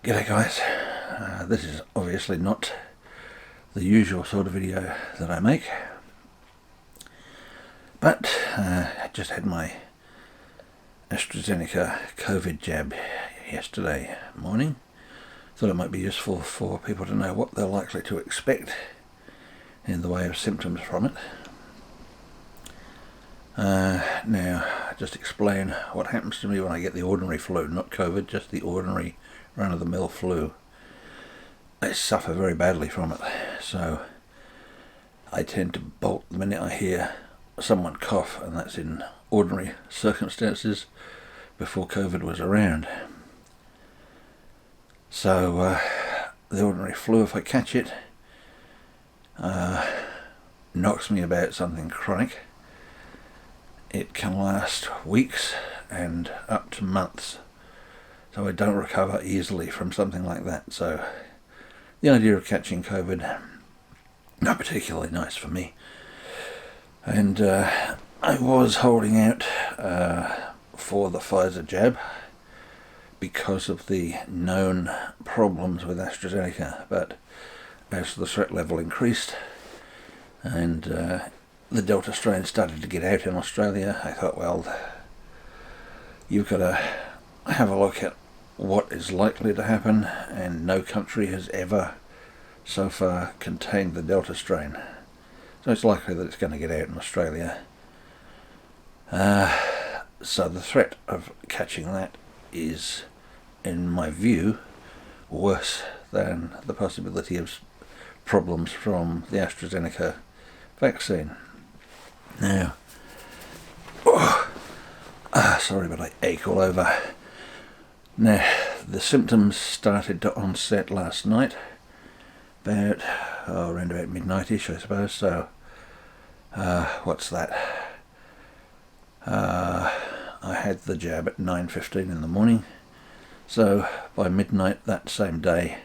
G'day guys, this is obviously not the usual sort of video that I make, but I just had my Astra Zeneca COVID jab yesterday morning. Thought it might be useful for people to know what they're likely to expect in the way of symptoms from it. Now, just explain what happens to me when I get the ordinary flu, not COVID, just the ordinary run-of-the-mill flu. I suffer very badly from it, so I tend to bolt the minute I hear someone cough, and that's in ordinary circumstances before COVID was around. So the ordinary flu, if I catch it, knocks me about something chronic. It can last weeks and up to months, so I don't recover easily from something like that. So the idea of catching COVID, not particularly nice for me. And I was holding out for the Pfizer jab because of the known problems with Astra Zeneca, but as the threat level increased and the Delta strain started to get out in Australia, I thought, well, you've got to have a look at what is likely to happen, and no country has ever so far contained the Delta strain. So it's likely that it's going to get out in Australia. So the threat of catching that is, in my view, worse than the possibility of problems from the Astra Zeneca vaccine. Now, sorry, but I ache all over. Now, the symptoms started to onset last night, about around about midnight-ish, I suppose. So, what's that? I had the jab at 9:15 in the morning. So by midnight that same day,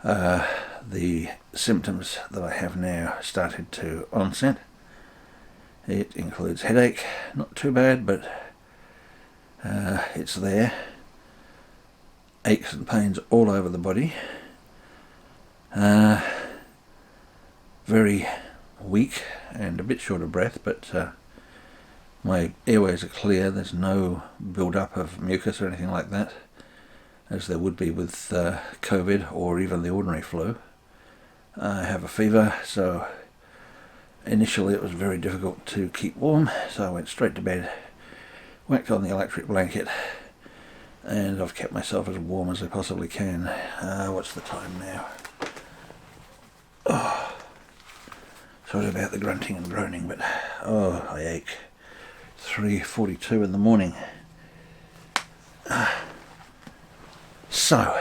the symptoms that I have now started to onset. It includes headache, not too bad, but it's there. Aches and pains all over the body. Very weak and a bit short of breath, but my airways are clear. There's no build-up of mucus or anything like that, as there would be with COVID or even the ordinary flu. I have a fever, so initially it was very difficult to keep warm, so I went straight to bed, whacked on the electric blanket, and I've kept myself as warm as I possibly can. What's the time now? Oh, sorry about the grunting and groaning, but I ache. 3:42 in the morning. So,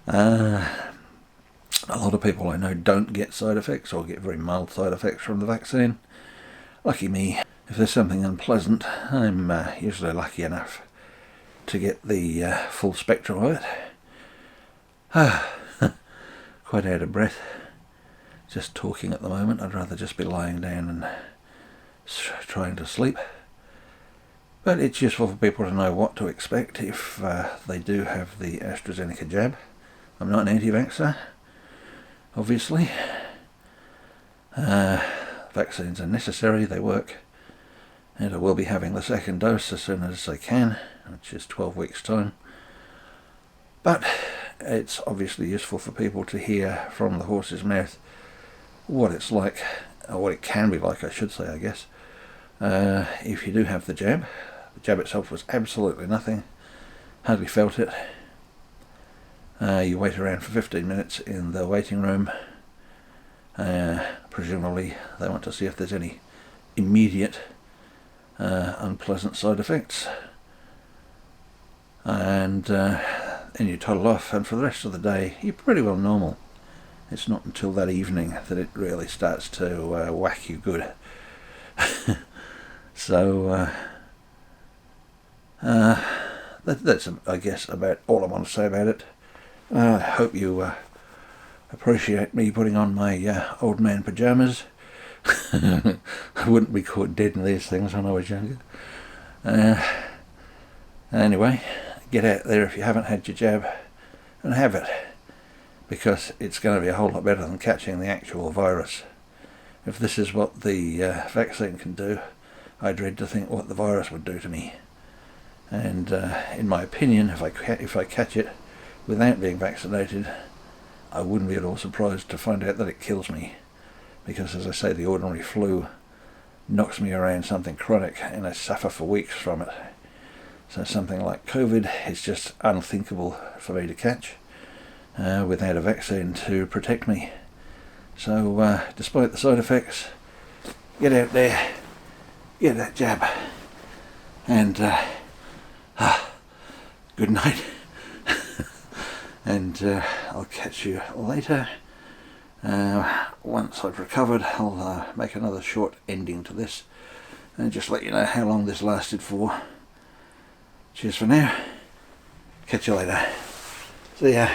a lot of people I know don't get side effects or get very mild side effects from the vaccine. Lucky me. If there's something unpleasant, I'm usually lucky enough to get the full spectrum of it. Quite out of breath just talking at the moment. I'd rather just be lying down and trying to sleep. But it's useful for people to know what to expect if they do have the AstraZeneca jab. I'm not an anti-vaxxer, obviously. Vaccines are necessary, they work, and I will be having the second dose as soon as I can, which is 12 weeks' time. But it's obviously useful for people to hear from the horse's mouth what it's like, or what it can be like, I should say, I guess. If you do have the jab itself was absolutely nothing, hardly felt it. You wait around for 15 minutes in the waiting room. Presumably they want to see if there's any immediate unpleasant side effects, and you toddle off, and for the rest of the day you're pretty well normal. It's not until that evening that it really starts to whack you good. So that's, I guess, about all I want to say about it. I hope you appreciate me putting on my old man pyjamas. I wouldn't be caught dead in these things when I was younger. Anyway, get out there if you haven't had your jab and have it, because it's going to be a whole lot better than catching the actual virus. If this is what the vaccine can do, I dread to think what the virus would do to me. And in my opinion, if I catch it without being vaccinated, I wouldn't be at all surprised to find out that it kills me, because as I say, the ordinary flu knocks me around something chronic and I suffer for weeks from it. So something like COVID is just unthinkable for me to catch without a vaccine to protect me. So despite the side effects, get out there, get that jab, and good night. And I'll catch you later. Once I've recovered, I'll make another short ending to this and just let you know how long this lasted for. Cheers for now. Catch you later. See ya.